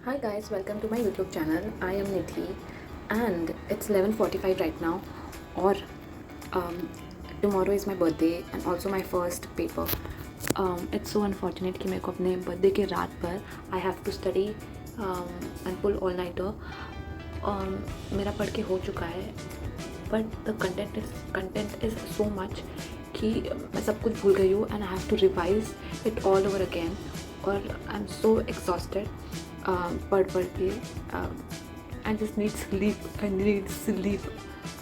Hi guys, welcome to my YouTube channel. I am Nidhi and it's 11:45 right now. Or um, tomorrow is my birthday and also my first paper. It's so unfortunate कि मेरे को अपने birthday के रात पर I have to study and pull all nighter. मेरा पढ़ के हो चुका है but the content is so much कि मैं सब कुछ भूल गई हूँ and I have to revise it all over again. और I'm so exhausted. पढ़ के I just need sleep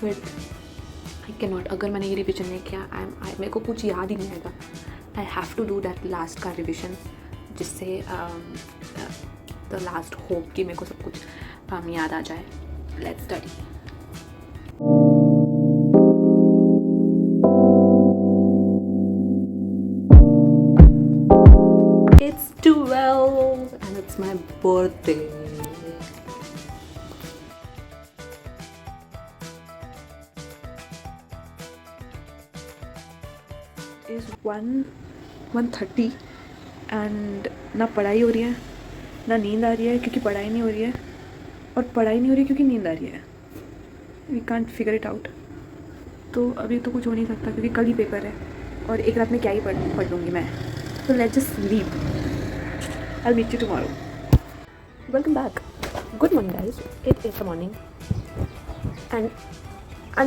but I can not. अगर मैंने ये रिविजन नहीं किया मेरे को कुछ याद ही नहीं आएगा. I have to do that last का रिविजन जिससे द लास्ट होप कि मेरे को सब कुछ याद आ जाए. Let's study. It's 12 and it's my birthday. Is 1:30 and ना पढ़ाई हो रही है ना नींद आ रही है क्योंकि पढ़ाई नहीं हो रही है और पढ़ाई नहीं हो रही है क्योंकि नींद आ रही है. We can't figure it out. तो अभी तो कुछ हो नहीं सकता क्योंकि कल ही पेपर है और एक रात में क्या ही पढ़ लूँगी मैं. So let's just sleep. I'll meet you tomorrow. Welcome back. Good morning guys. It is the morning and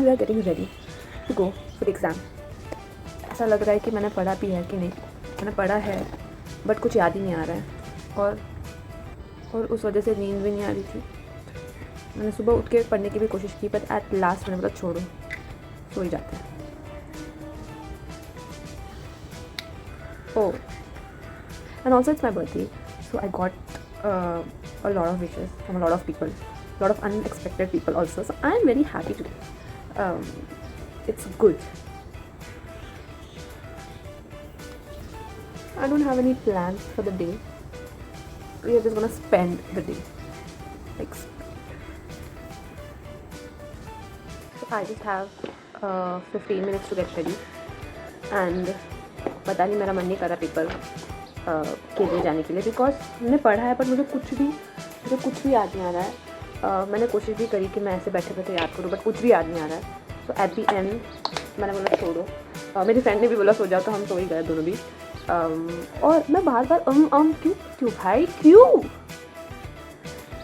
we are getting ready to go for the exam. ऐसा लग रहा है कि मैंने पढ़ा भी है कि नहीं. मैंने पढ़ा है बट कुछ याद ही नहीं आ रहा है और उस वजह से नींद भी नहीं आ रही थी. मैंने सुबह उठ के पढ़ने की भी कोशिश की बट एट लास्ट मैंने बोला छोड़ो सो ही जाते हैं. Oh, and also it's my birthday, so I got a lot of wishes from a lot of people, a lot of unexpected people also. So I'm very happy today. It's good. I don't have any plans for the day. We are just gonna spend the day. Like, so I just have 15 minutes to get ready, and पता नहीं मेरा मन नहीं कर रहा paper के लिए जाने के लिए बिकॉज मैंने पढ़ा है पर मुझे कुछ भी याद नहीं आ रहा है. मैंने कोशिश भी करी कि मैं ऐसे बैठे बैठे याद करूँ बट कुछ भी याद नहीं आ रहा है. सो एट दी एंड मैंने बोला छोड़ो. मेरी फ्रेंड ने भी बोला सो जाओ तो हम सो ही गए दोनों भी. और मैं बार क्यों भाई क्यों.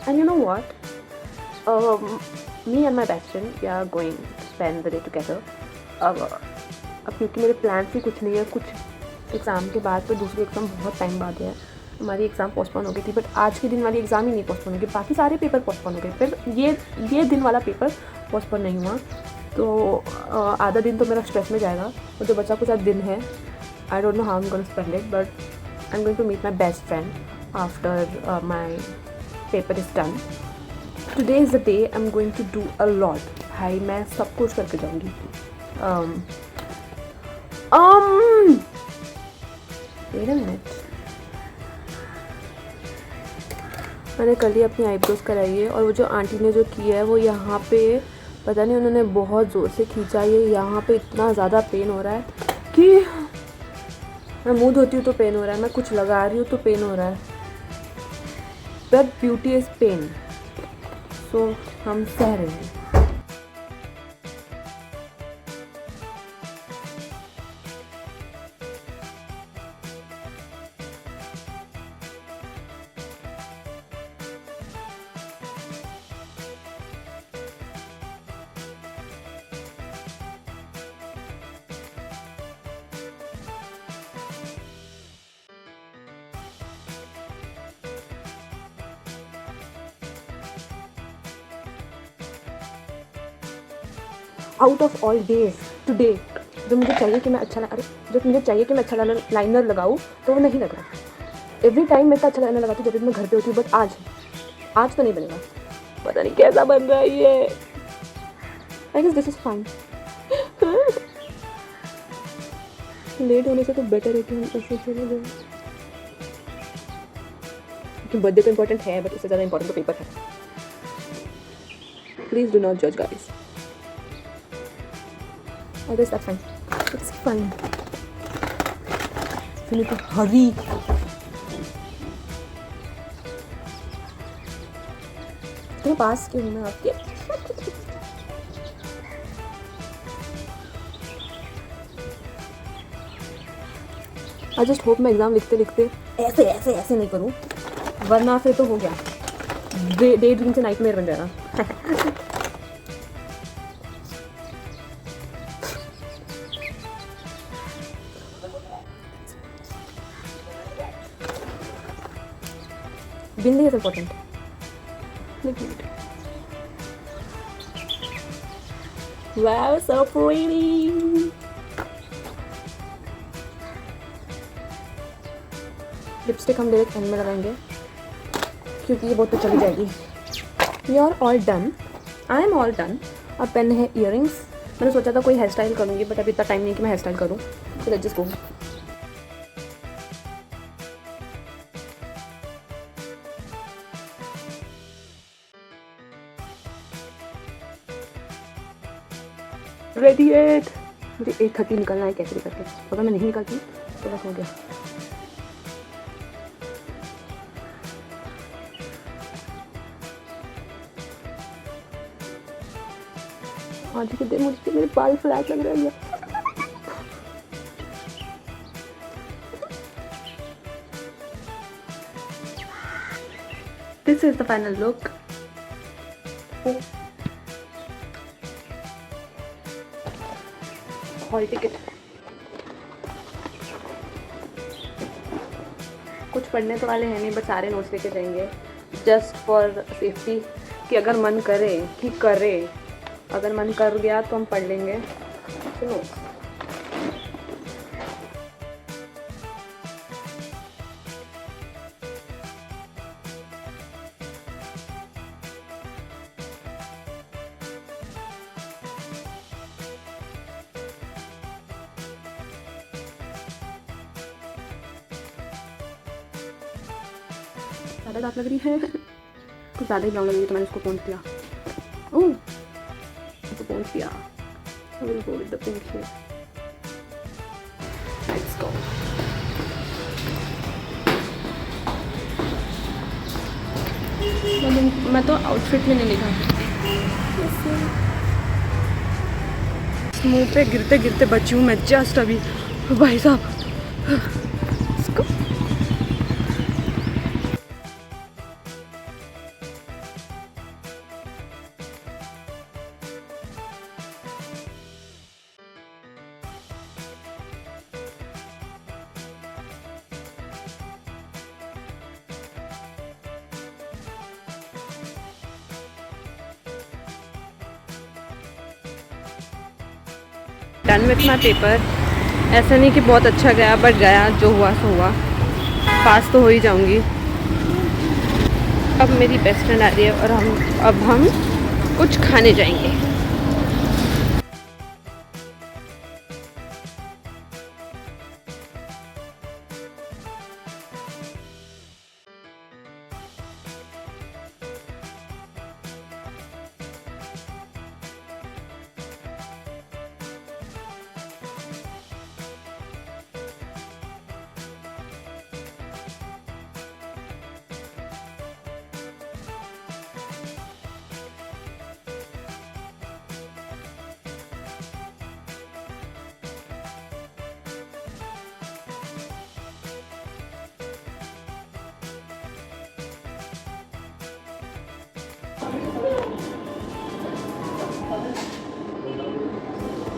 And you know what, me and my best friend we are going to spend the day together. अब क्योंकि मेरे प्लान भी कुछ नहीं है. कुछ एग्ज़ाम के बाद तो दूसरी एग्ज़ाम बहुत टाइम बाद है. हमारी एग्ज़ाम पोस्टपोन हो गई थी बट आज के दिन वाली एग्ज़ाम ही नहीं पोस्टपोन हो गई. बाकी सारे पेपर पोस्टपोन हो गए. फिर ये दिन वाला पेपर पोस्टपोन नहीं हुआ तो आधा दिन तो मेरा स्ट्रेस में जाएगा. और जो बचा कुछ दिन है I don't know how I am going to spend it but I am going to meet my best friend after my paper is done. Today is the day I am going to do a lot. भाई मैं सब कुछ करके जाऊँगी. Wait a minute. मैंने कल ही अपनी eyebrows कराई है और वो जो आंटी ने जो किया है वो यहाँ पे पता नहीं उन्होंने बहुत ज़ोर से खींचा. ये यहाँ पे इतना ज़्यादा पेन हो रहा है कि मैं मुँह धोती हूँ तो पेन हो रहा है. मैं कुछ लगा रही हूँ तो पेन हो रहा है. But beauty is pain. So हम सह रहे हैं. Out of all days today जो मुझे चाहिए कि मैं अच्छा लाइनर लगाऊँ तो वो नहीं लग रहा. एवरी टाइम मैं तो अच्छा लाइनर लगाती हूँ जब भी मैं घर पे होती हूँ बट आज तो नहीं बनेगा. पता नहीं कैसा बन रहा है ये. I guess this is fine. Late होने से तो बेटर है कि हम ऐसे चले जाए. क्योंकि बर्थडे तो इम्पोर्टेंट है बट उससे ज़्यादा इम्पोर्टेंट तो पेपर है. प्लीज़ डू नॉट जज guys. I guess that's fine. It's fine. We need to hurry. इतने पास क्यों हूँ मैं आपके। आई जस्ट होप मैं एग्ज़ाम लिखते लिखते ऐसे ऐसे ऐसे नहीं करूँ, वरना फिर तो हो गया, डे ड्रीम से नाइटमेयर बन जाएगा। Bindi is important. Look at it. Wow, so pretty. Lipstick हम डायरेक्ट एंड में लगाएंगे क्योंकि ये बहुत तो चली जाएगी। We are all done, I am all done. अब पेन है इयरिंग्स। मैंने सोचा था कोई हेयर स्टाइल करूँगी, बट अभी इतना टाइम नहीं कि मैं हेयर स्टाइल करूँ, तो let's just go. Ready eight, मुझे 8:30 निकलना है कैसे भी करके। अगर मैं नहीं निकलती तो बस हो गया। आज के दिन मुझे मेरे बाल फ्लैट लग रहे हैं। This is the final look. Hall ticket. कुछ पढ़ने तो वाले हैं नहीं, बट सारे नोट्स लेके जाएंगे जस्ट फॉर सेफ्टी, कि अगर मन करे कि करे, अगर मन कर गया तो हम पढ़ लेंगे नोट्स। ज़्यादा दांत लग रही है, कुछ ज़्यादा ही ब्राउन लग रही है, तो मैंने उसको पोंछ दिया। ओह, उसको पोंछ दिया। I will go with the pink here. Let's go. मैं तो आउटफिट में नहीं लिखा। मुंह पे गिरते गिरते बची हूँ मैं जस्ट अभी। भाई साहब, इसको डन विथ माई पेपर। ऐसा नहीं कि बहुत अच्छा गया, बट गया, जो हुआ सो हुआ। पास तो हो ही जाऊंगी। अब मेरी बेस्ट फ्रेंड आ रही है और हम कुछ खाने जाएंगे।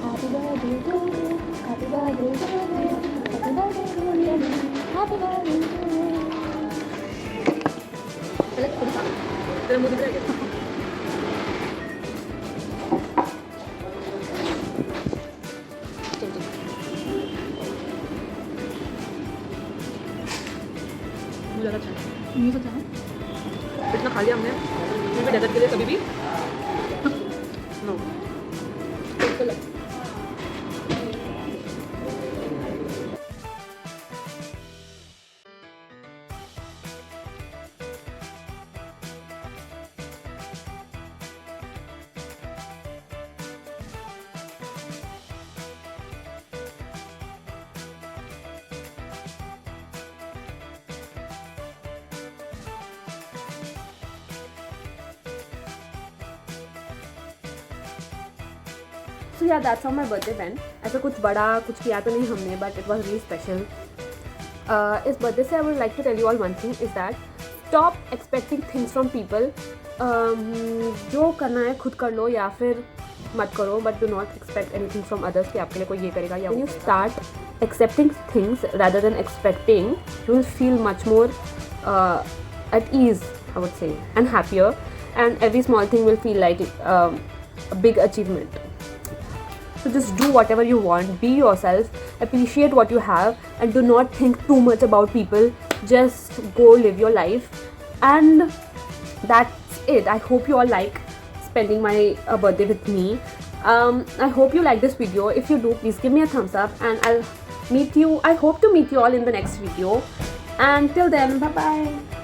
Happy birthday to you. Happy birthday to you. Happy birthday to you. Happy birthday to you. चलो खुद खा। तेरा मुंह दिख रहा है क्या? मुझे लगा अच्छा है। नहीं पता है। इतना खा लिया हमने। फिर भी डेजर्ट के लिए कभी भी नो। So yeah that's how my birthday went. ऐसा कुछ बड़ा कुछ किया तो नहीं हमने, but it was really special. इस बर्थडे से I would like to tell you all one thing is that stop expecting things from people. जो करना है खुद कर लो या फिर मत करो, but do not expect anything from others कि आपके लिए कोई ये करेगा. या you start accepting things rather than expecting, you will feel much more at ease, I would say, and happier, and every small thing will feel like a big achievement. So just do whatever you want, be yourself, appreciate what you have, and do not think too much about people. Just go live your life, and that's it. I hope you all like spending my birthday with me. I hope you like this video. If you do, please give me a thumbs up, and I hope to meet you all in the next video. And till then, bye bye.